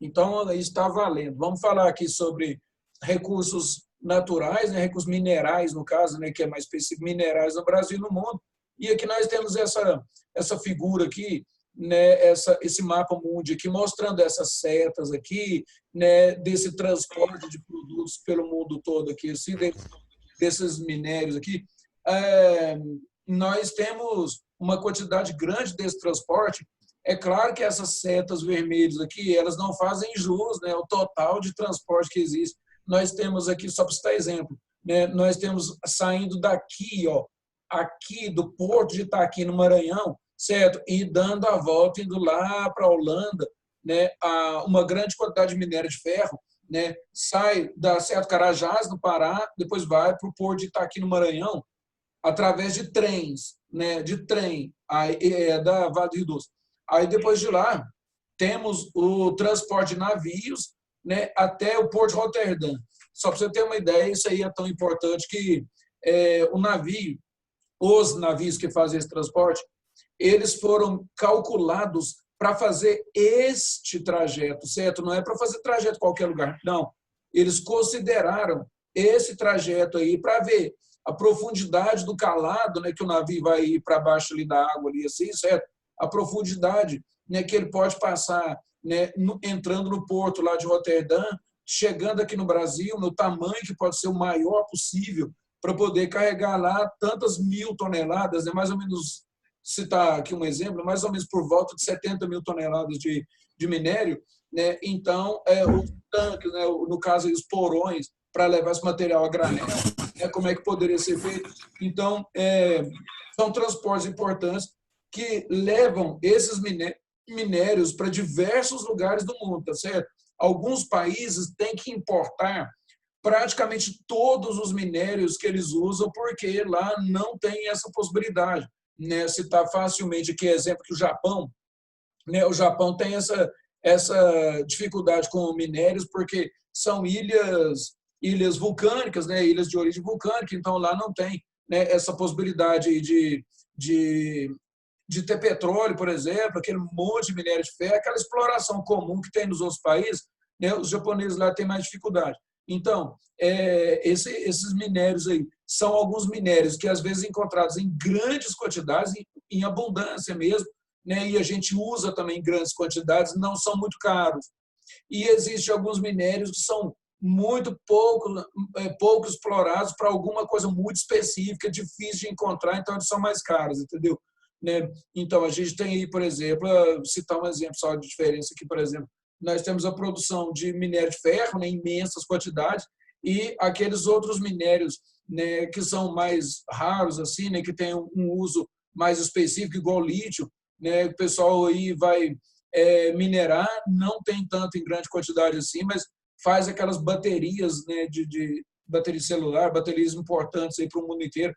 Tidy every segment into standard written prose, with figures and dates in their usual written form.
Então, está valendo. Vamos falar aqui sobre recursos naturais, né, recursos minerais, no caso, né, que é mais específico, minerais no Brasil e no mundo. E aqui nós temos essa figura aqui, né, esse mapa mundi aqui, mostrando essas setas aqui, né, desse transporte de produtos pelo mundo todo aqui, assim, desses minérios aqui. Nós temos uma quantidade grande desse transporte. É claro que essas setas vermelhas aqui, elas não fazem jus, né, ao total de transporte que existe. Nós temos aqui, só para citar exemplo, né, nós temos saindo daqui, ó, aqui do porto de Itaqui, no Maranhão, certo? E dando a volta, indo lá para a Holanda, né, uma grande quantidade de minério de ferro, né, sai da Certo Carajás, no Pará, depois vai para o porto de Itaqui, no Maranhão, através de trens, né, de trem, aí, da Vale do Rio Doce. Aí, depois de lá, temos o transporte de navios, né, até o Porto de Roterdã. Só para você ter uma ideia, isso aí é tão importante que o navio, os navios que fazem esse transporte, eles foram calculados para fazer este trajeto, certo? Não é para fazer trajeto em qualquer lugar, não. Eles consideraram esse trajeto aí para ver a profundidade do calado, né, que o navio vai ir para baixo ali da água, ali, assim, certo? A profundidade, né, que ele pode passar, né, entrando no porto lá de Roterdã, chegando aqui no Brasil, no tamanho que pode ser o maior possível, para poder carregar lá tantas 1.000 toneladas, né, mais ou menos, citar aqui um exemplo, mais ou menos por volta de 70 mil toneladas de minério, né? Então, os tanques, né, no caso, os porões, para levar esse material a granel, né, como é que poderia ser feito? Então, são transportes importantes que levam esses minérios para diversos lugares do mundo, tá certo? Alguns países têm que importar praticamente todos os minérios que eles usam, porque lá não tem essa possibilidade, né? Citar facilmente aqui exemplo que o Japão, né? O Japão tem essa dificuldade com minérios porque são ilhas vulcânicas, né? Ilhas de origem vulcânica, então lá não tem, né, essa possibilidade de ter petróleo, por exemplo, aquele monte de minério de ferro, aquela exploração comum que tem nos outros países, né? Os japoneses lá têm mais dificuldade. Então, esses minérios aí são alguns minérios que às vezes encontrados em grandes quantidades, em abundância mesmo, né? E a gente usa também em grandes quantidades, não são muito caros. E existem alguns minérios que são muito pouco explorados para alguma coisa muito específica, difícil de encontrar, então eles são mais caros, entendeu? Né? Então, a gente tem aí, por exemplo, citar um exemplo só de diferença aqui, por exemplo, nós temos a produção de minério de ferro, né, em imensas quantidades, e aqueles outros minérios, né, que são mais raros, assim, né, que têm um uso mais específico, igual lítio, né, o pessoal aí vai minerar, não tem tanto em grande quantidade assim, mas faz aquelas baterias, né, de bateria celular, baterias importantes aí para o mundo inteiro,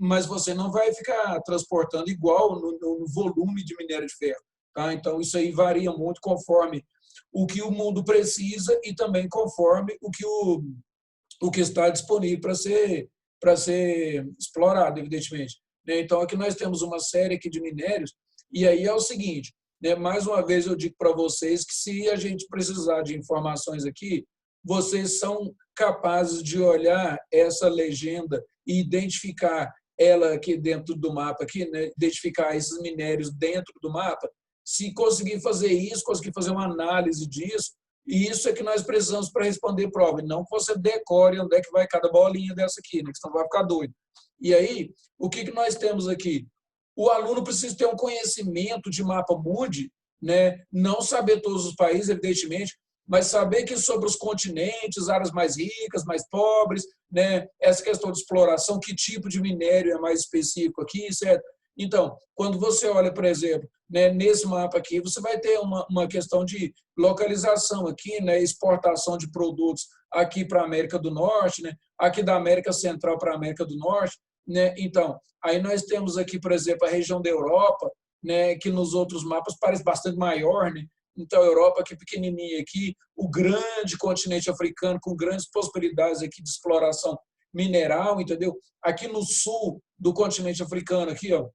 mas você não vai ficar transportando igual no volume de minério de ferro. Tá? Então, isso aí varia muito conforme o que o mundo precisa e também conforme o que está disponível para ser explorado, evidentemente. Então, aqui nós temos uma série aqui de minérios, e aí é o seguinte, né, mais uma vez eu digo para vocês que se a gente precisar de informações aqui, vocês são capazes de olhar essa legenda e identificar ela aqui dentro do mapa, aqui, né, identificar esses minérios dentro do mapa. Se conseguir fazer isso, conseguir fazer uma análise disso, e isso é que nós precisamos para responder prova. Não que você decore onde é que vai cada bolinha dessa aqui, né? Que senão vai ficar doido. E aí, o que nós temos aqui? O aluno precisa ter um conhecimento de mapa mundi, né? Não saber todos os países, evidentemente, mas saber que sobre os continentes, áreas mais ricas, mais pobres, né? Essa questão de exploração, que tipo de minério é mais específico aqui, certo? Então, quando você olha, por exemplo, né, nesse mapa aqui, você vai ter uma questão de localização aqui, né, exportação de produtos aqui para a América do Norte, né, aqui da América Central para a América do Norte, né? Então, aí nós temos aqui, por exemplo, a região da Europa, né, que nos outros mapas parece bastante maior, né? Então, a Europa aqui pequenininha aqui, o grande continente africano com grandes possibilidades aqui de exploração mineral, entendeu? Aqui no sul do continente africano, aqui, ó,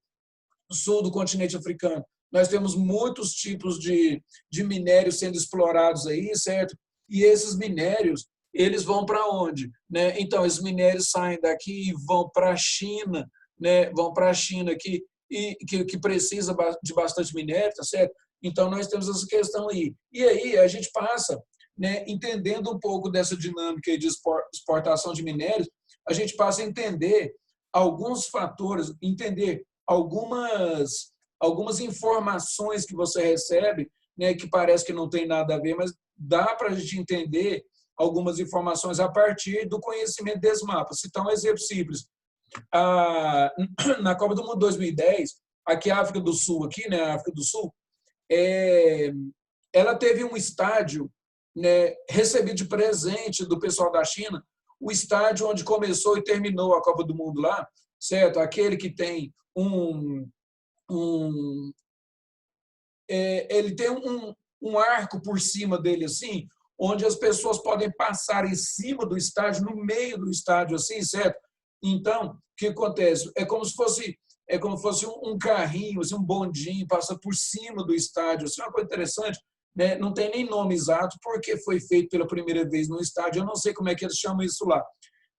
sul do continente africano, nós temos muitos tipos de minérios sendo explorados aí, certo? E esses minérios, eles vão para onde? Né? Então, esses minérios saem daqui e vão para a China, né? Vão para a China que precisa de bastante minério, tá certo? Então, nós temos essa questão aí. E aí, a gente passa, né, entendendo um pouco dessa dinâmica de exportação de minérios, a gente passa a entender alguns fatores, entender algumas informações que você recebe, né, que parece que não tem nada a ver, mas dá para a gente entender algumas informações a partir do conhecimento desse mapa. Citar um exemplo simples. Na Copa do Mundo 2010, aqui a África do Sul, aqui, né, a África do Sul, ela teve um estádio, né, recebido de presente do pessoal da China, o estádio onde começou e terminou a Copa do Mundo lá, certo? Aquele que tem ele tem um arco por cima dele assim, onde as pessoas podem passar em cima do estádio, no meio do estádio assim, certo? Então, o que acontece? É como se fosse um carrinho, assim, um bondinho, passa por cima do estádio. Assim, é uma coisa interessante, né? Não tem nem nome exato, porque foi feito pela primeira vez no estádio. Eu não sei como é que eles chamam isso lá.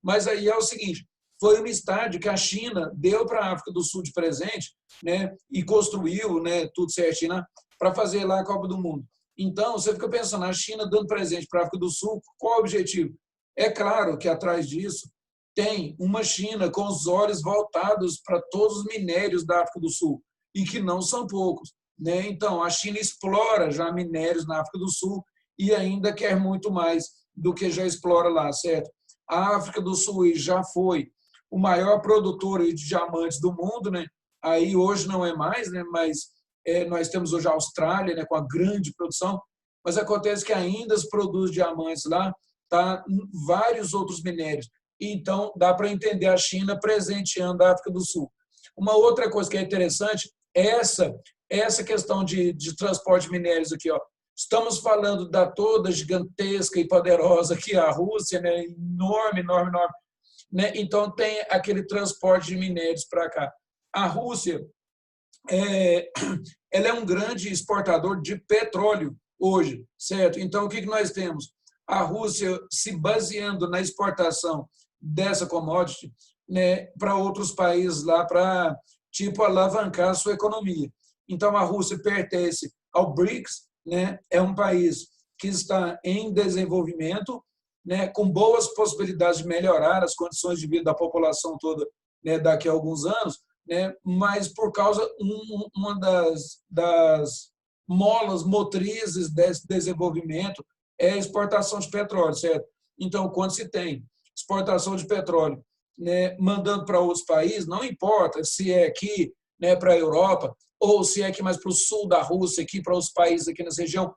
Mas aí é o seguinte, foi um estádio que a China deu para a África do Sul de presente, né? E construiu, né, tudo certinho, né, para fazer lá a Copa do Mundo. Então, você fica pensando, a China dando presente para a África do Sul, qual o objetivo? É claro que atrás disso tem uma China com os olhos voltados para todos os minérios da África do Sul, e que não são poucos, né? Então, a China explora já minérios na África do Sul e ainda quer muito mais do que já explora lá, certo? A África do Sul já foi o maior produtor de diamantes do mundo, né? Aí hoje não é mais, né? Mas nós temos hoje a Austrália, né, com a grande produção, mas acontece que ainda se produz diamantes lá, tá? Vários outros minérios. Então, dá para entender a China presenteando a África do Sul. Uma outra coisa que é interessante é essa questão de transporte de minérios aqui. Ó. Estamos falando da toda gigantesca e poderosa que é a Rússia, né? Enorme, enorme, enorme. Né? Então, tem aquele transporte de minérios para cá. A Rússia ela é um grande exportador de petróleo hoje, certo? Então, o que nós temos? A Rússia se baseando na exportação dessa commodity, né, para outros países lá, para tipo alavancar a sua economia. Então, a Rússia pertence ao BRICS, né, é um país que está em desenvolvimento, né, com boas possibilidades de melhorar as condições de vida da população toda, né, daqui a alguns anos, né, mas por causa uma das molas motrizes desse desenvolvimento é a exportação de petróleo, certo? Então, quando se tem exportação de petróleo, né, mandando para outros países, não importa se é aqui, né, para a Europa, ou se é aqui mais para o sul da Rússia, aqui para os países aqui nessa região,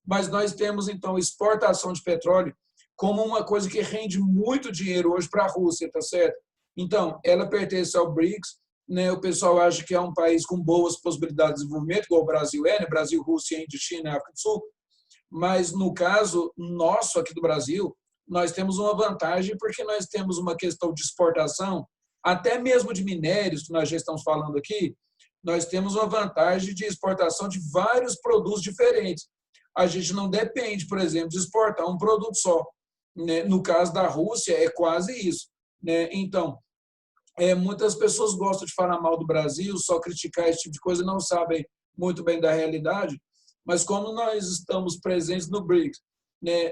mas nós temos, então, exportação de petróleo como uma coisa que rende muito dinheiro hoje para a Rússia, tá certo? Então, ela pertence ao BRICS, né? O pessoal acha que é um país com boas possibilidades de desenvolvimento, igual o Brasil é, né? Brasil, Rússia, Índia, China e África do Sul, mas no caso nosso aqui do Brasil, nós temos uma vantagem porque nós temos uma questão de exportação, até mesmo de minérios, que nós já estamos falando aqui, nós temos uma vantagem de exportação de vários produtos diferentes. A gente não depende, por exemplo, de exportar um produto só. Né? No caso da Rússia, é quase isso. Né? Então, muitas pessoas gostam de falar mal do Brasil, só criticar esse tipo de coisa, não sabem muito bem da realidade, mas como nós estamos presentes no BRICS, né,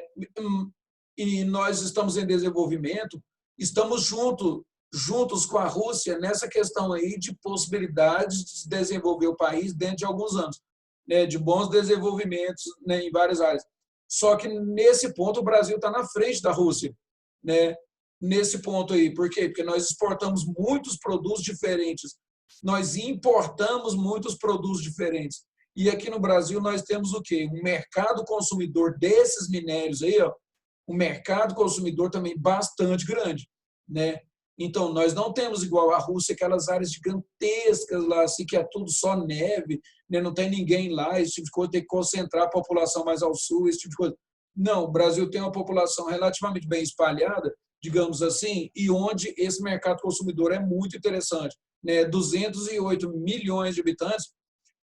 e nós estamos em desenvolvimento, estamos juntos com a Rússia nessa questão aí de possibilidades de desenvolver o país dentro de alguns anos, né, de bons desenvolvimentos, né, em várias áreas. Só que nesse ponto o Brasil está na frente da Rússia, né? Nesse ponto aí. Por quê? Porque nós exportamos muitos produtos diferentes, nós importamos muitos produtos diferentes. E aqui no Brasil nós temos o quê? Um mercado consumidor desses minérios aí, ó, um mercado consumidor também bastante grande, né? Então, nós não temos igual a Rússia, aquelas áreas gigantescas lá, assim, que é tudo só neve, né? Não tem ninguém lá, esse tipo de coisa, tem que concentrar a população mais ao sul, esse tipo de coisa. Não, o Brasil tem uma população relativamente bem espalhada, digamos assim, e onde esse mercado consumidor é muito interessante. Né? 208 milhões de habitantes,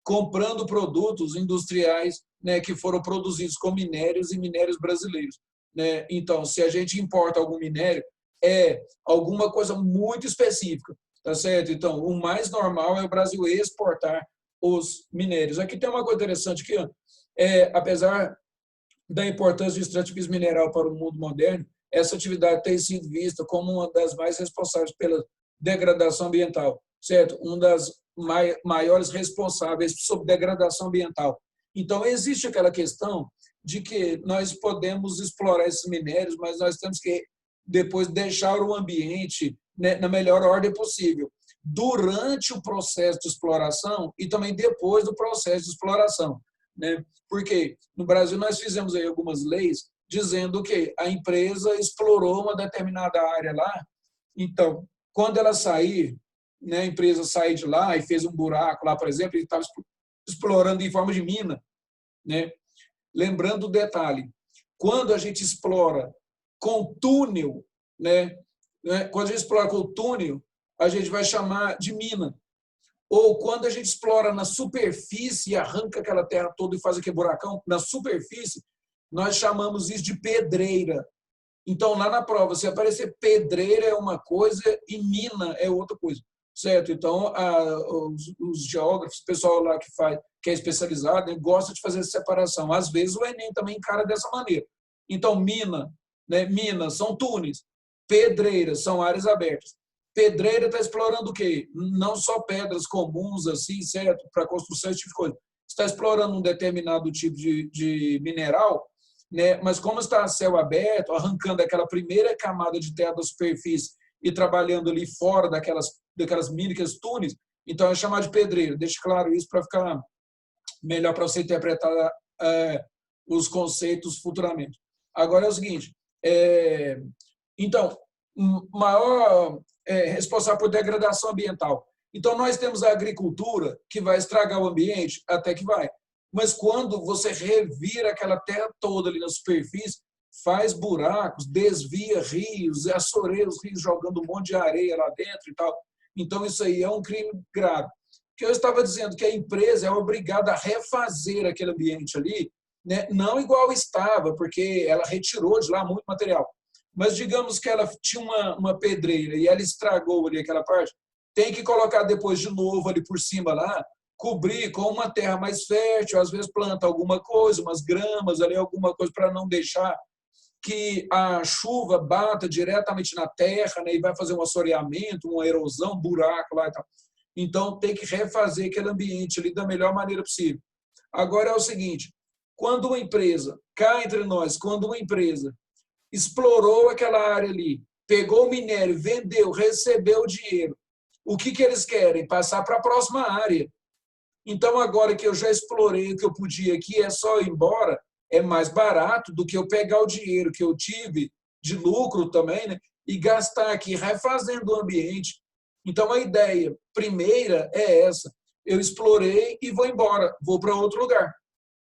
comprando produtos industriais, né, que foram produzidos com minérios e minérios brasileiros, né? Então, se a gente importa algum minério, é alguma coisa muito específica, tá certo? Então, o mais normal é o Brasil exportar os minérios. Aqui tem uma coisa interessante que, apesar da importância do extrativismo mineral para o mundo moderno, essa atividade tem sido vista como uma das mais responsáveis pela degradação ambiental, certo? Uma das maiores responsáveis sobre degradação ambiental. Então, existe aquela questão de que nós podemos explorar esses minérios, mas nós temos que depois deixar o ambiente, né, na melhor ordem possível, durante o processo de exploração e também depois do processo de exploração, né? Porque no Brasil nós fizemos aí algumas leis dizendo que a empresa explorou uma determinada área lá, então, quando ela sair, né, a empresa sair de lá e fez um buraco lá, por exemplo, e estava explorando em forma de mina, né? Lembrando o detalhe, quando a gente explora com túnel, né? Quando a gente explora com túnel, a gente vai chamar de mina. Ou quando a gente explora na superfície e arranca aquela terra toda e faz aquele buracão na superfície, nós chamamos isso de pedreira. Então, lá na prova, se aparecer pedreira é uma coisa e mina é outra coisa, certo? Então, os geógrafos, o pessoal lá que é especializado, né, gosta de fazer essa separação. Às vezes, o Enem também encara dessa maneira. Então, mina, né, minas são túneis, pedreiras são áreas abertas. Pedreira está explorando o quê? Não só pedras comuns, assim, certo? Para construção, esse tipo de coisa. Está explorando um determinado tipo de mineral, né? Mas como está a céu aberto, arrancando aquela primeira camada de terra da superfície e trabalhando ali fora daquelas mínicas túneis, então é chamado de pedreira. Deixe claro isso para ficar melhor para você interpretar os conceitos futuramente. Agora é o seguinte, então, maior responsável por degradação ambiental. Então, nós temos a agricultura, que vai estragar o ambiente, até que vai. Mas quando você revira aquela terra toda ali na superfície, faz buracos, desvia rios, assoreia os rios jogando um monte de areia lá dentro e tal. Então, isso aí é um crime grave. Que eu estava dizendo que a empresa é obrigada a refazer aquele ambiente ali, né? Não igual estava, porque ela retirou de lá muito material. Mas digamos que ela tinha uma pedreira e ela estragou ali aquela parte, tem que colocar depois de novo ali por cima lá, cobrir com uma terra mais fértil, às vezes planta alguma coisa, umas gramas ali, alguma coisa para não deixar que a chuva bata diretamente na terra, né, e vai fazer um assoreamento, uma erosão, um buraco lá e tal. Então, tem que refazer aquele ambiente ali da melhor maneira possível. Agora é o seguinte, quando uma empresa, cá entre nós, quando uma empresa explorou aquela área ali, pegou o minério, vendeu, recebeu o dinheiro, o que eles querem? Passar para a próxima área. Então, agora que eu já explorei o que eu podia aqui, é só ir embora, é mais barato do que eu pegar o dinheiro que eu tive de lucro também, né, e gastar aqui refazendo o ambiente. Então, a ideia primeira é essa. Eu explorei e vou embora, vou para outro lugar.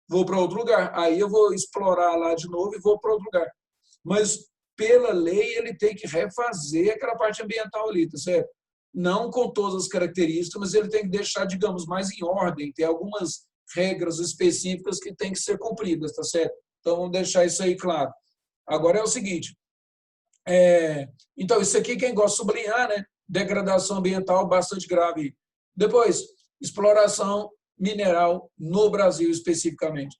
Vou para outro lugar. Aí eu vou explorar lá de novo e vou para outro lugar. Mas, pela lei, ele tem que refazer aquela parte ambiental ali, tá certo? Não com todas as características, mas ele tem que deixar, digamos, mais em ordem. Tem algumas regras específicas que têm que ser cumpridas, tá certo? Então, vamos deixar isso aí claro. Agora é o seguinte, então, isso aqui quem gosta de sublinhar, né? Degradação ambiental bastante grave. Depois, exploração mineral no Brasil especificamente.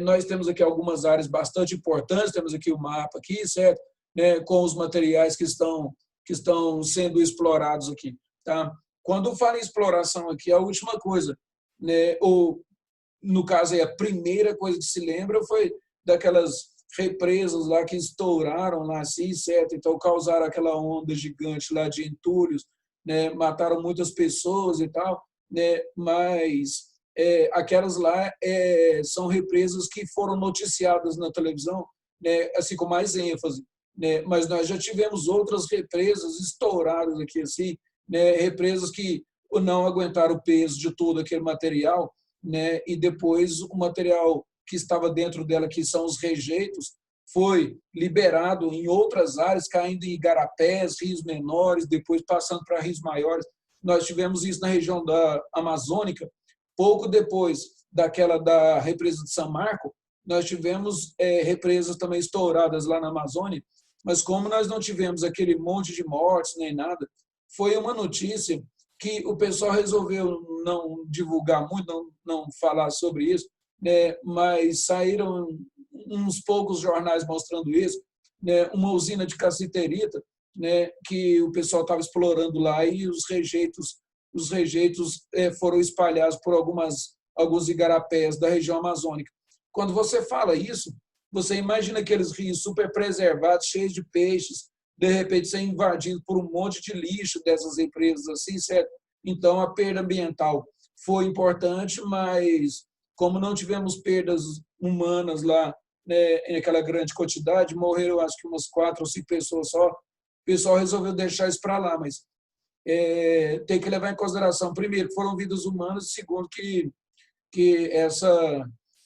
Nós temos aqui algumas áreas bastante importantes, temos aqui o mapa, aqui, certo? Com os materiais que estão sendo explorados aqui. Tá? Quando fala em exploração aqui, a última coisa, né, ou, no caso, a primeira coisa que se lembra foi daquelas represas lá que estouraram lá, assim, certo? Então, causaram aquela onda gigante lá de entulhos, né? Mataram muitas pessoas e tal, né? Mas aquelas lá são represas que foram noticiadas na televisão, né? Assim, com mais ênfase, né? Mas nós já tivemos outras represas estouradas aqui, assim, né? Represas que não aguentaram o peso de todo aquele material, né? E depois o material que estava dentro dela, que são os rejeitos, foi liberado em outras áreas, caindo em igarapés, rios menores, depois passando para rios maiores. Nós tivemos isso na região da Amazônica, pouco depois da represa de São Marco, nós tivemos represas também estouradas lá na Amazônia, mas como nós não tivemos aquele monte de mortes nem nada, foi uma notícia que o pessoal resolveu não divulgar muito, não falar sobre isso, né? Mas saíram uns poucos jornais mostrando isso, né? Uma usina de cassiterita, né? Que o pessoal estava explorando lá e os rejeitos foram espalhados por alguns igarapés da região amazônica. Quando você fala isso, você imagina aqueles rios super preservados, cheios de peixes, de repente ser invadido por um monte de lixo dessas empresas assim, certo? Então a perda ambiental foi importante, mas como não tivemos perdas humanas lá, né, em aquela grande quantidade, morreram acho que umas 4 ou 5 pessoas só, o pessoal resolveu deixar isso para lá, mas tem que levar em consideração, primeiro, que foram vidas humanas, e segundo, que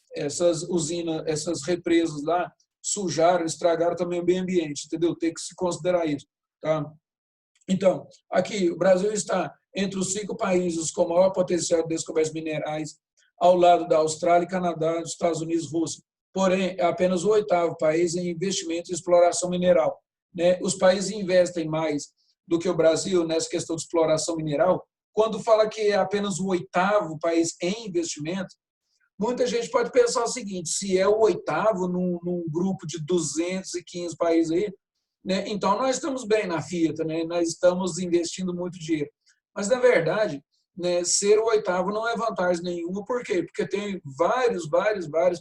essas usinas, essas represas lá, sujaram, estragaram também o meio ambiente, entendeu? Tem que se considerar isso, tá? Então, aqui, o Brasil está entre os 5 países com maior potencial de descobertas minerais, ao lado da Austrália, Canadá, dos Estados Unidos e Rússia. Porém, é apenas o 8º país em investimento em exploração mineral, né? Os países investem mais do que o Brasil nessa questão de exploração mineral. Quando fala que é apenas o 8º país em investimento, muita gente pode pensar o seguinte: se é o 8º num grupo de 215 países aí, né, então nós estamos bem na fita, né, nós estamos investindo muito dinheiro. Mas, na verdade, né, ser o 8º não é vantagem nenhuma. Por quê? Porque tem vários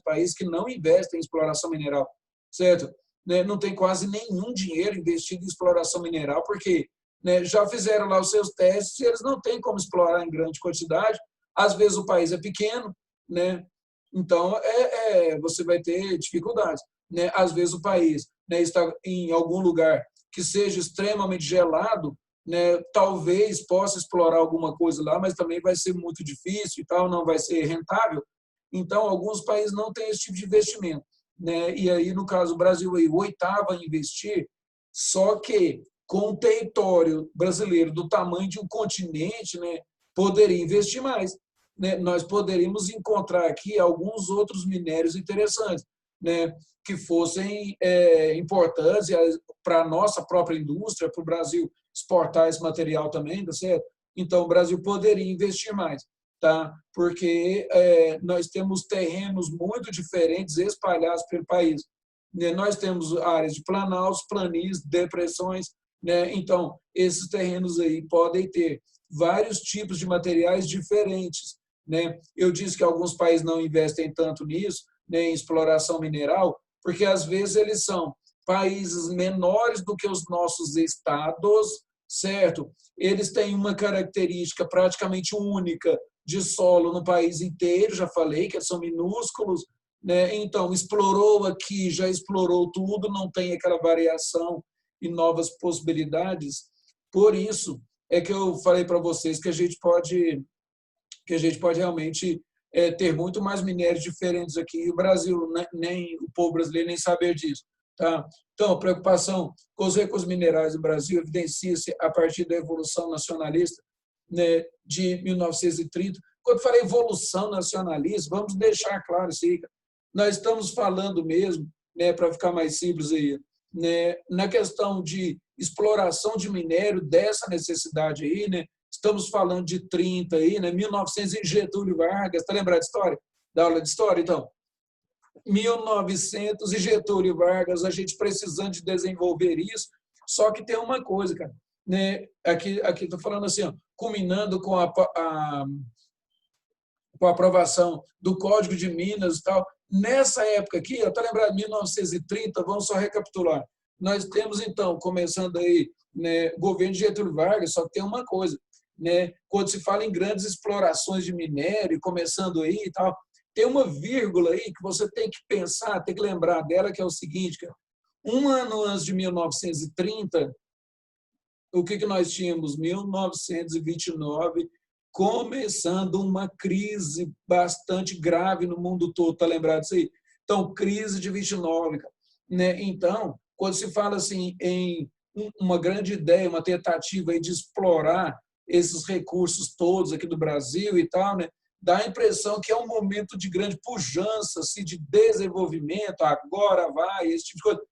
países que não investem em exploração mineral, certo? Né, não tem quase nenhum dinheiro investido em exploração mineral, porque, né, já fizeram lá os seus testes e eles não têm como explorar em grande quantidade. Às vezes o país é pequeno, né? Então você vai ter dificuldades, né? Às vezes o país, né, está em algum lugar que seja extremamente gelado, né? Talvez possa explorar alguma coisa lá, mas também vai ser muito difícil e tal, não vai ser rentável. Então alguns países não têm esse tipo de investimento, né? E aí no caso o Brasil aí, o 8º a investir, só que com o território brasileiro do tamanho de um continente, né, poderia investir mais, né? Nós poderíamos encontrar aqui alguns outros minérios interessantes, né, que fossem importantes para a nossa própria indústria, para o Brasil exportar esse material também, tá certo? Então, o Brasil poderia investir mais, tá? Porque nós temos terrenos muito diferentes espalhados pelo país, né? Nós temos áreas de planaltos, planícies, depressões, né? Então, esses terrenos aí podem ter vários tipos de materiais diferentes, né? Eu disse que alguns países não investem tanto nisso, né, em exploração mineral, porque às vezes eles são países menores do que os nossos estados, certo? Eles têm uma característica praticamente única de solo no país inteiro, já falei que eles são minúsculos, né? Então, explorou aqui, já explorou tudo, não tem aquela variação e novas possibilidades. Por isso é que eu falei para vocês que a gente pode realmente ter muito mais minérios diferentes aqui. E o Brasil, nem o povo brasileiro nem saber disso. Tá? Então, a preocupação com os recursos minerais do Brasil evidencia-se a partir da Evolução Nacionalista, né, de 1930. Quando eu falei evolução nacionalista, vamos deixar claro isso aí. Nós estamos falando mesmo, né, para ficar mais simples aí, né, na questão de exploração de minério, dessa necessidade aí, né? Estamos falando de 30 aí, né? 1900 em Getúlio Vargas, está lembrado de história? Da aula de história, então? 1900 e Getúlio Vargas, a gente precisando de desenvolver isso, só que tem uma coisa, cara, né? Aqui estou falando assim, ó, culminando com com a aprovação do Código de Minas e tal. Nessa época aqui, está lembrado de 1930, vamos só recapitular. Nós temos, então, começando aí, né, governo de Getúlio Vargas, só que tem uma coisa, né, quando se fala em grandes explorações de minério, começando aí e tal, tem uma vírgula aí que você tem que pensar, tem que lembrar dela, que é o seguinte, cara, um ano antes de 1930, o que nós tínhamos? 1929, começando uma crise bastante grave no mundo todo, está lembrado disso aí? Então, crise de 29, né? Então, quando se fala assim em uma grande ideia, uma tentativa aí de explorar esses recursos todos aqui do Brasil e tal, né? dá a impressão que é um momento de grande pujança, assim, de desenvolvimento, agora vai, esse tipo de coisa.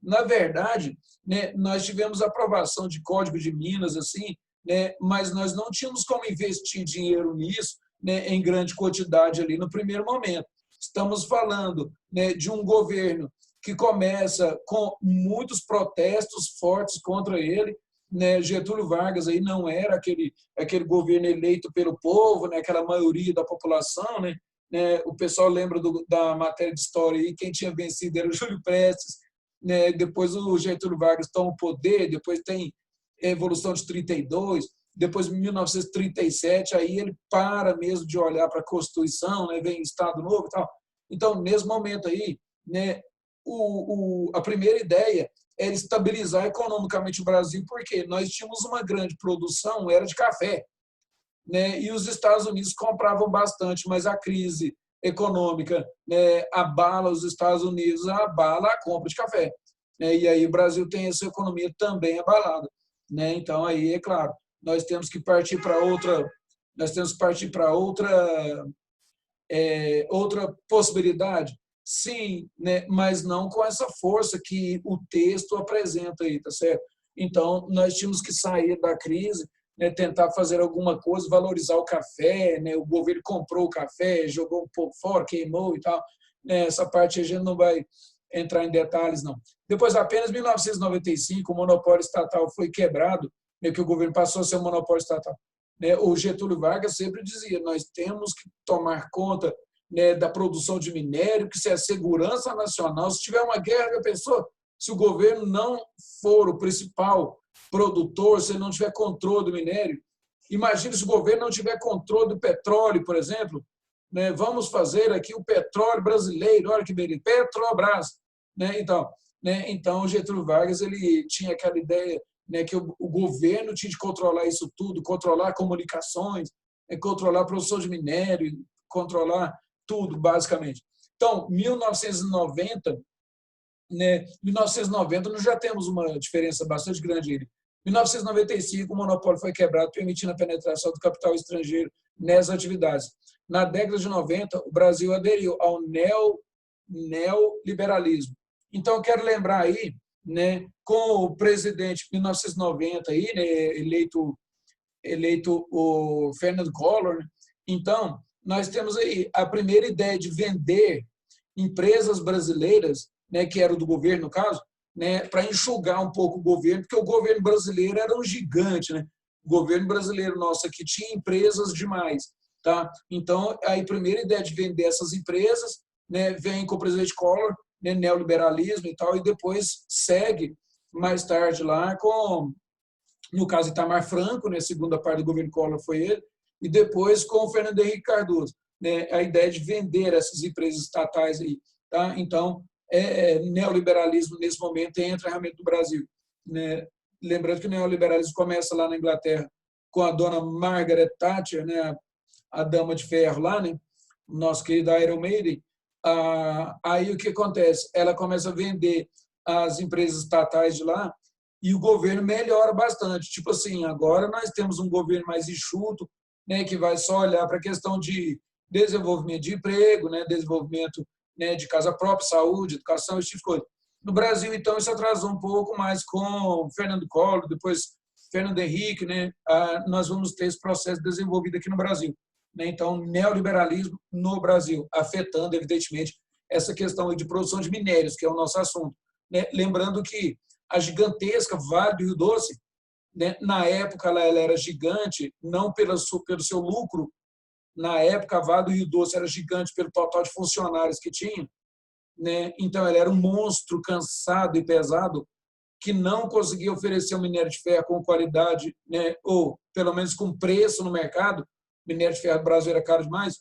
Na verdade, né, nós tivemos aprovação de Código de Minas, assim, né, mas nós não tínhamos como investir dinheiro nisso, né, em grande quantidade ali no primeiro momento. Estamos falando, né, de um governo que começa com muitos protestos fortes contra ele, né? Getúlio Vargas aí não era aquele governo eleito pelo povo, né? Aquela maioria da população, né? O pessoal lembra da matéria de história aí, quem tinha vencido era o Júlio Prestes, né? Depois o Getúlio Vargas toma o poder, depois tem a Revolução de 32, depois, em 1937, aí ele para mesmo de olhar para a Constituição, né? Vem Estado Novo e tal. Então, nesse momento aí, né? A primeira ideia era estabilizar economicamente o Brasil, porque nós tínhamos uma grande produção, era de café, né? E os Estados Unidos compravam bastante, mas a crise econômica, né, abala os Estados Unidos, abala a compra de café, né? E aí o Brasil tem essa economia também abalada, né? Então aí é claro, nós temos que partir para outra possibilidade, sim, né? Mas não com essa força que o texto apresenta aí, tá certo? Então nós tínhamos que sair da crise, né? Tentar fazer alguma coisa, valorizar o café, né? O governo comprou o café, jogou um pouco fora, queimou e tal, né? Essa parte a gente não vai entrar em detalhes, não. Depois, apenas em 1995, o monopólio estatal foi quebrado, né? Que o governo passou a ser um monopólio estatal. O Getúlio Vargas sempre dizia, nós temos que tomar conta, né, da produção de minério, que se é segurança nacional, se tiver uma guerra, a pessoa, se o governo não for o principal produtor, se não tiver controle do minério, imagine se o governo não tiver controle do petróleo, por exemplo, né, vamos fazer aqui o petróleo brasileiro, olha que beleza, Petrobras, né, então o Getúlio Vargas ele tinha aquela ideia, né, que o governo tinha de controlar isso tudo, controlar comunicações, controlar a produção de minério, controlar tudo, basicamente. Então, 1990, né, 1990 nós já temos uma diferença bastante grande. Em 1995, o monopólio foi quebrado, permitindo a penetração do capital estrangeiro nessas atividades. Na década de 90, o Brasil aderiu ao neoliberalismo. Então, eu quero lembrar aí, né, com o presidente em 1990 aí, né, eleito o Fernando Collor, né? Então nós temos aí a primeira ideia de vender empresas brasileiras, né, que era do governo no caso, né, para enxugar um pouco o governo, porque o governo brasileiro era um gigante, né? O governo brasileiro nosso aqui tinha empresas demais, tá? Então aí a primeira ideia de vender essas empresas, né, vem com o presidente Collor, né, neoliberalismo e tal, e depois segue mais tarde lá com, no caso, Itamar Franco, né, segunda parte do governo Collor foi ele, e depois com o Fernando Henrique Cardoso, né, a ideia de vender essas empresas estatais aí, tá? Então, neoliberalismo nesse momento entra realmente no Brasil, né? Lembrando que o neoliberalismo começa lá na Inglaterra com a dona Margaret Thatcher, né, a dama de ferro lá, né, nosso querido Iron Maiden. Aí o que acontece? Ela começa a vender as empresas estatais de lá e o governo melhora bastante. Tipo assim, agora nós temos um governo mais enxuto, né, que vai só olhar para a questão de desenvolvimento de emprego, né, desenvolvimento, né, de casa própria, saúde, educação, esse tipo de coisa. No Brasil, então, isso atrasou um pouco mais com Fernando Collor, depois Fernando Henrique, né, nós vamos ter esse processo desenvolvido aqui no Brasil. Né? Então, neoliberalismo no Brasil, afetando, evidentemente, essa questão de produção de minérios, que é o nosso assunto. Né? Lembrando que a gigantesca Vale do Rio Doce, né, na época ela era gigante, não pelo seu lucro, na época a Vale do Rio Doce era gigante pelo total de funcionários que tinha, né? Então ela era um monstro cansado e pesado que não conseguia oferecer um minério de ferro com qualidade, né, ou pelo menos com preço no mercado. O minério de ferro do Brasil era caro demais,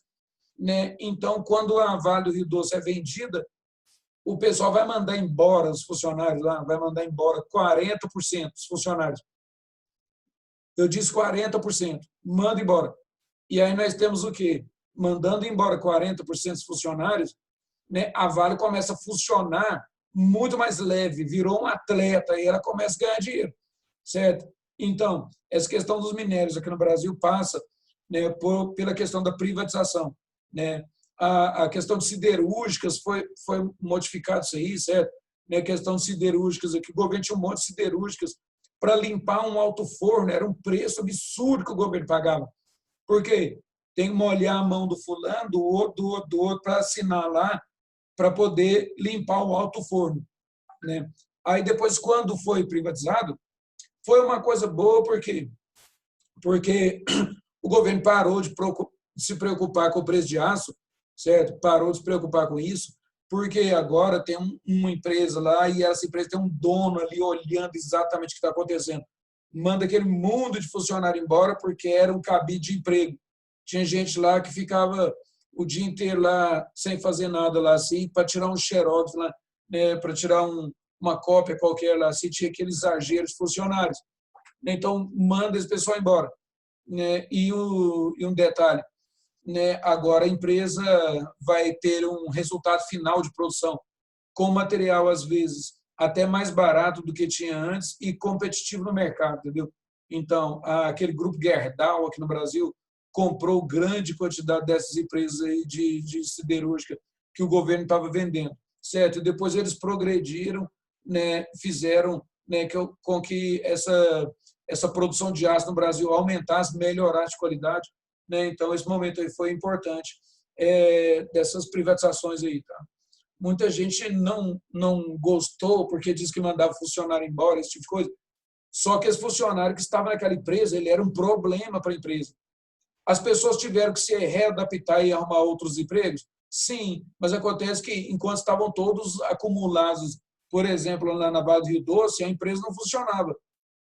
né? Então, quando a Vale do Rio Doce é vendida, o pessoal vai mandar embora os funcionários lá, vai mandar embora 40% dos funcionários. Eu disse 40%, manda embora. E aí nós temos o quê? Mandando embora 40% dos funcionários, né, a Vale começa a funcionar muito mais leve, virou um atleta e ela começa a ganhar dinheiro, certo? Então, essa questão dos minérios aqui no Brasil passa né, pela questão da privatização, né? A questão de siderúrgicas foi modificado isso aí, certo? Né, a questão de siderúrgicas aqui, o governo tinha um monte de siderúrgicas para limpar um alto forno, era um preço absurdo que o governo pagava. Por quê? Tem que molhar a mão do fulano, do outro, para assinar lá, para poder limpar o alto forno, né? Aí depois, quando foi privatizado, foi uma coisa boa, porque o governo parou de se preocupar com o preço de aço, certo? Parou de se preocupar com isso, porque agora tem uma empresa lá e essa empresa tem um dono ali olhando exatamente o que está acontecendo. Manda aquele mundo de funcionário embora porque era um cabide de emprego. Tinha gente lá que ficava o dia inteiro lá sem fazer nada lá assim, para tirar um xerox lá, né, para tirar uma cópia qualquer lá assim, tinha aqueles exageros de funcionários. Então, manda esse pessoal embora, né? E um detalhe, né? Agora a empresa vai ter um resultado final de produção com material, às vezes, até mais barato do que tinha antes e competitivo no mercado, entendeu? Então, aquele grupo Gerdau aqui no Brasil comprou grande quantidade dessas empresas aí de siderúrgica que o governo estava vendendo, certo? E depois eles progrediram, né, fizeram, né, com que essa produção de aço no Brasil aumentasse, melhorasse de qualidade, né? Então, esse momento aí foi importante dessas privatizações aí, tá? Muita gente não gostou porque disse que mandava funcionário embora, esse tipo de coisa. Só que esse funcionário que estava naquela empresa, ele era um problema para a empresa. As pessoas tiveram que se readaptar e arrumar outros empregos? Sim, mas acontece que enquanto estavam todos acumulados, por exemplo, lá na Vale do Rio Doce, a empresa não funcionava.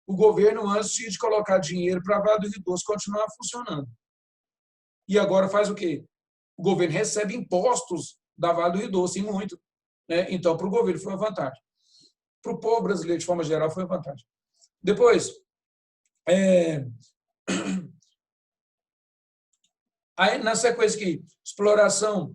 O governo, antes de colocar dinheiro para a Vale do Rio Doce continuar funcionando. E agora faz o quê? O governo recebe impostos da Vale do Rio Doce, e muito, né? Então, para o governo foi uma vantagem. Para o povo brasileiro, de forma geral, foi uma vantagem. Depois, aí, na sequência aqui, exploração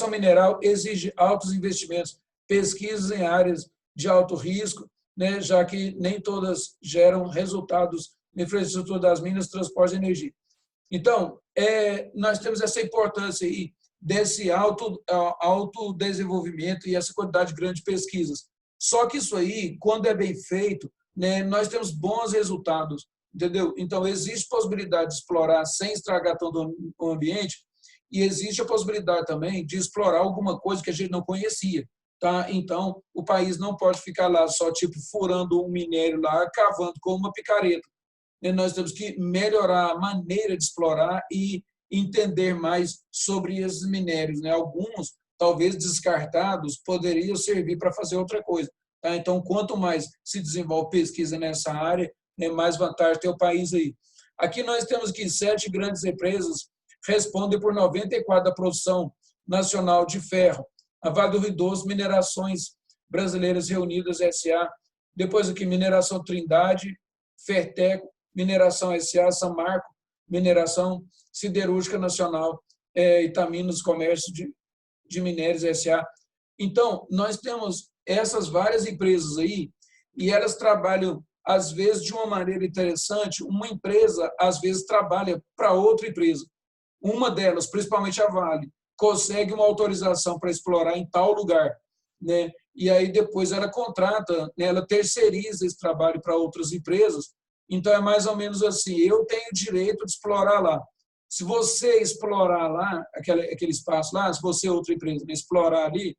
mineral exige altos investimentos, pesquisas em áreas de alto risco, né, já que nem todas geram resultados na infraestrutura das minas, transporte e energia. Então, nós temos essa importância aí desse alto desenvolvimento e essa quantidade grande de pesquisas. Só que isso aí, quando é bem feito, né, nós temos bons resultados, entendeu? Então, existe possibilidade de explorar sem estragar todo o ambiente e existe a possibilidade também de explorar alguma coisa que a gente não conhecia. Tá? Então, o país não pode ficar lá só tipo furando um minério lá, cavando com uma picareta. Nós temos que melhorar a maneira de explorar e entender mais sobre esses minérios, né? Alguns, talvez descartados, poderiam servir para fazer outra coisa. Tá? Então, quanto mais se desenvolve pesquisa nessa área, né, mais vantagem tem o país aí. Aqui nós temos que 7 grandes empresas respondem por 94% da produção nacional de ferro. A Vale do Rio Doce, Minerações Brasileiras Reunidas, SA. Depois aqui, Mineração Trindade, Ferteco, Mineração SA, Samarco, Mineração Siderúrgica Nacional, Itaminas Comércio de Minérios SA. Então, nós temos essas várias empresas aí e elas trabalham, às vezes, de uma maneira interessante. Uma empresa, às vezes, trabalha para outra empresa. Uma delas, principalmente a Vale, consegue uma autorização para explorar em tal lugar, né? E aí depois ela contrata, né? Ela terceiriza esse trabalho para outras empresas. Então é mais ou menos assim: eu tenho o direito de explorar lá. Se você explorar lá, aquele espaço lá, se você, outra empresa, explorar ali,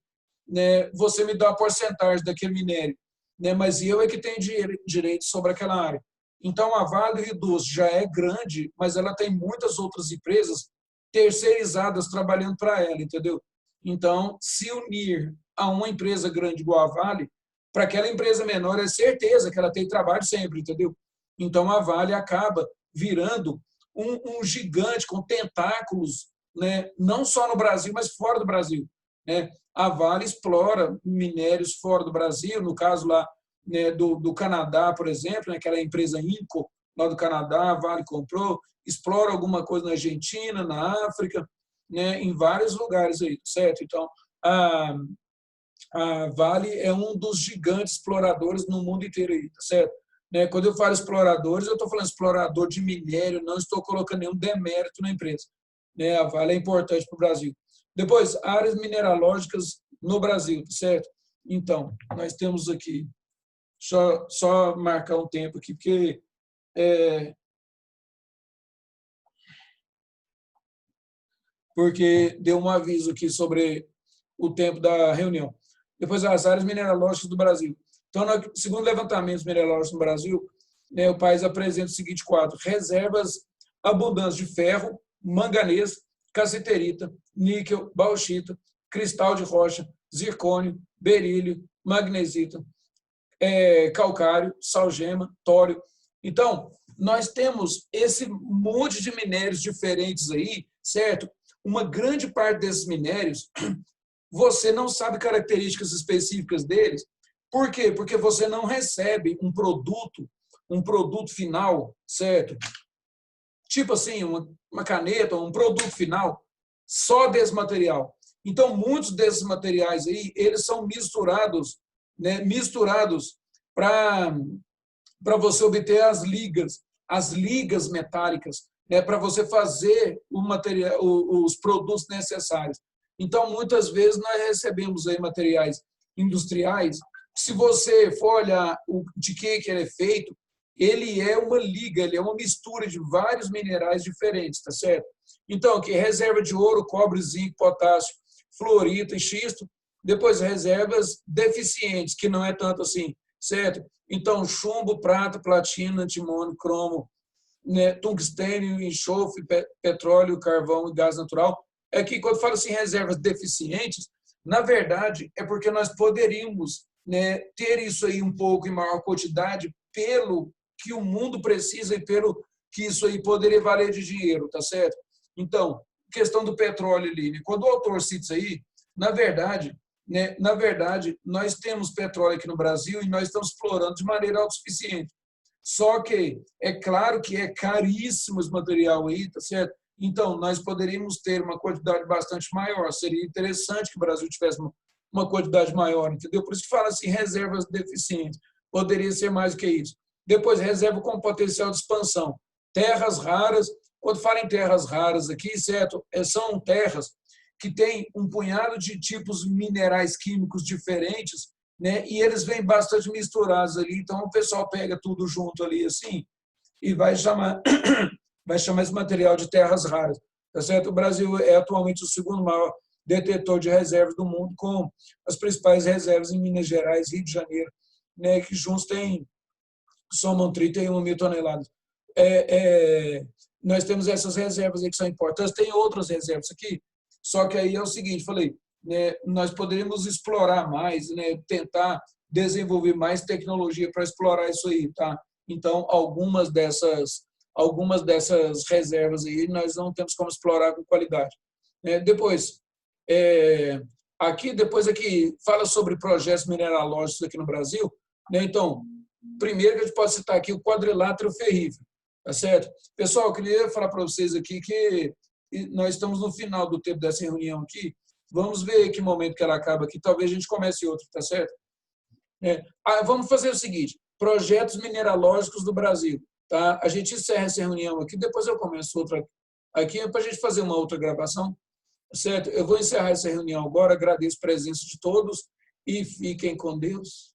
né, você me dá a porcentagem daquele minério, né, mas eu é que tenho direito sobre aquela área. Então, a Vale do Rio Doce já é grande, mas ela tem muitas outras empresas terceirizadas trabalhando para ela, entendeu? Então, se unir a uma empresa grande igual a Vale, para aquela empresa menor é certeza que ela tem trabalho sempre, entendeu? Então, a Vale acaba virando um gigante com tentáculos, né, não só no Brasil, mas fora do Brasil, né? A Vale explora minérios fora do Brasil, no caso lá, né, do Canadá, por exemplo, né, aquela empresa Inco, lá do Canadá, a Vale comprou, explora alguma coisa na Argentina, na África, né, em vários lugares aí, certo? Então, a Vale é um dos gigantes exploradores no mundo inteiro aí, certo? né? Quando eu falo exploradores, eu estou falando explorador de minério, não estou colocando nenhum demérito na empresa, né? A Vale é importante para o Brasil. Depois, áreas mineralógicas no Brasil, certo? Então, nós temos aqui, só marcar um tempo aqui, porque deu um aviso aqui sobre o tempo da reunião. Depois, as áreas mineralógicas do Brasil. Então, segundo levantamentos mineralógicos no Brasil, né, o país apresenta o seguinte quadro: reservas abundantes de ferro, manganês, cassiterita, níquel, bauxita, cristal de rocha, zircônio, berílio, magnesita, calcário, salgema, tório. Então, nós temos esse monte de minérios diferentes aí, certo? Uma grande parte desses minérios, você não sabe características específicas deles. Por quê? Porque você não recebe um produto final, certo? Tipo assim, uma caneta, um produto final, só desse material. Então, muitos desses materiais aí, eles são misturados, né, para você obter as ligas metálicas, né, para você fazer o material, os produtos necessários. Então, muitas vezes, nós recebemos aí materiais industriais. Se você for olhar de que ele é feito, ele é uma liga, ele é uma mistura de vários minerais diferentes, tá certo? Então, aqui, reserva de ouro, cobre, zinco, potássio, fluorita e xisto. Depois, reservas deficientes, que não é tanto assim, certo? Então, chumbo, prata, platina, antimônio, cromo, né, tungstênio, enxofre, petróleo, carvão e gás natural. É que, quando fala assim, reservas deficientes, na verdade, é porque nós poderíamos, né, ter isso aí um pouco em maior quantidade pelo que o mundo precisa e pelo que isso aí poderia valer de dinheiro, tá certo? Então, questão do petróleo ali, né? Quando o autor cita isso aí, na verdade, né, nós temos petróleo aqui no Brasil e nós estamos explorando de maneira autossuficiente. Só que é claro que é caríssimo esse material aí, tá certo? Então, nós poderíamos ter uma quantidade bastante maior. Seria interessante que o Brasil tivesse uma quantidade maior, entendeu? Por isso que fala assim, reservas deficientes. Poderia ser mais do que isso. Depois, reserva com potencial de expansão. Terras raras. Quando fala em terras raras aqui, certo? São terras que têm um punhado de tipos minerais químicos diferentes, né? E eles vêm bastante misturados ali. Então, o pessoal pega tudo junto ali assim e vai chamar esse material de terras raras. Tá certo? O Brasil é atualmente o segundo maior detetor de reservas do mundo, com as principais reservas em Minas Gerais, Rio de Janeiro, né, que juntos somam 31 mil toneladas. Nós temos essas reservas aí que são importantes, tem outras reservas aqui, só que aí é o seguinte, falei, né, nós poderíamos explorar mais, né, tentar desenvolver mais tecnologia para explorar isso aí, tá? Então, algumas dessas reservas aí nós não temos como explorar com qualidade. Depois, aqui fala sobre projetos mineralógicos aqui no Brasil, né? Então, primeiro que a gente pode citar aqui o quadrilátero ferrífero, tá certo? Pessoal, eu queria falar para vocês aqui que nós estamos no final do tempo dessa reunião aqui. Vamos ver que momento que ela acaba aqui. Talvez a gente comece outro, tá certo? Vamos fazer o seguinte: projetos mineralógicos do Brasil. Tá? A gente encerra essa reunião aqui, depois eu começo outra aqui para a gente fazer uma outra gravação. Certo? Eu vou encerrar essa reunião agora. Agradeço a presença de todos e fiquem com Deus.